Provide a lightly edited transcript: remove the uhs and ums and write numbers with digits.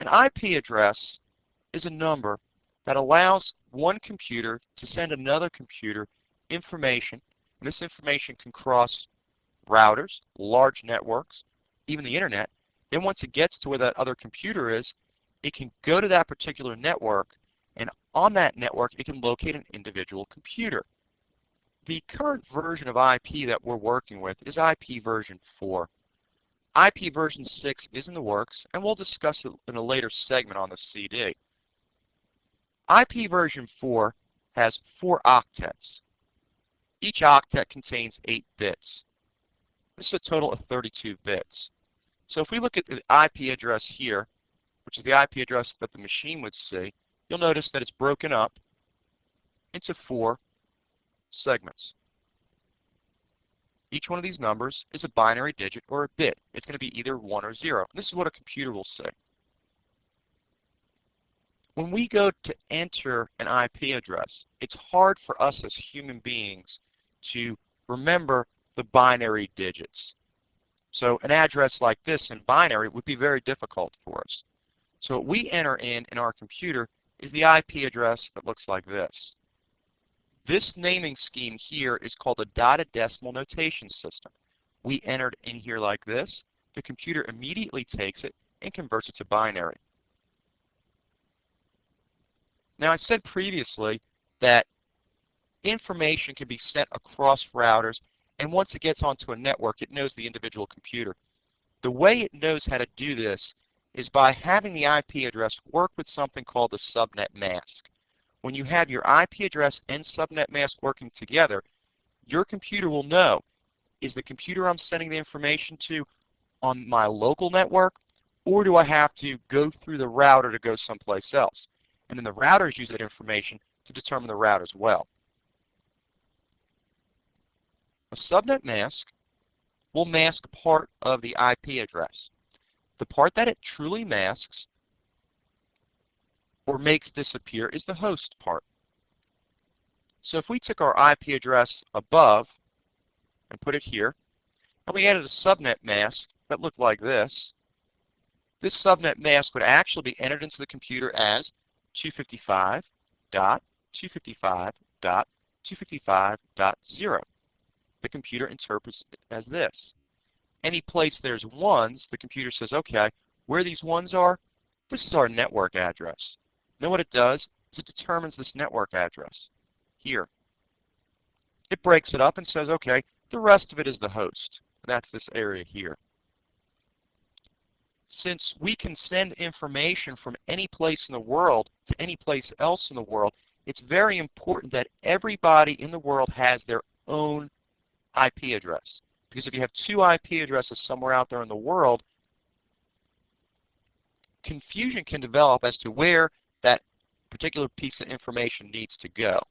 An IP address is a number that allows one computer to send another computer information, and this information can cross routers, large networks, even the internet. Then once it gets to where that other computer is, it can go to that particular network, and on that network it can locate an individual computer. The current version of IP that we're working with is IP version 4. IP version 6 is in the works, and we'll discuss it in a later segment on the CD. IP version 4 has 4 octets. Each octet contains 8 bits. This is a total of 32 bits. So if we look at the IP address here, which is the IP address that the machine would see, you'll notice that it's broken up into 4 segments. Each one of these numbers is a binary digit or a bit. It's going to be either 1 or 0. This is what a computer will see. When we go to enter an IP address, it's hard for us as human beings to remember the binary digits. So an address like this in binary would be very difficult for us. So what we enter in our computer is the IP address that looks like this. This naming scheme here is called a dotted decimal notation system. We enter it in here like this. The computer immediately takes it and converts it to binary. Now, I said previously that information can be sent across routers, and once it gets onto a network, it knows the individual computer. The way it knows how to do this is by having the IP address work with something called a subnet mask. When you have your IP address and subnet mask working together, your computer will know, is the computer I'm sending the information to on my local network, or do I have to go through the router to go someplace else? And then the routers use that information to determine the route as well. A subnet mask will mask part of the IP address. The part that it truly masks or makes disappear is the host part. So if we took our IP address above and put it here, and we added a subnet mask that looked like this, this subnet mask would actually be entered into the computer as 255.255.255.0. The computer interprets it as this. Any place there's ones, the computer says, okay, where these ones are, this is our network address. Then what it does is it determines this network address here. It breaks it up and says, okay, the rest of it is the host. That's this area here. Since we can send information from any place in the world to any place else in the world, it's very important that everybody in the world has their own IP address. Because if you have 2 IP addresses somewhere out there in the world, confusion can develop as to where that particular piece of information needs to go.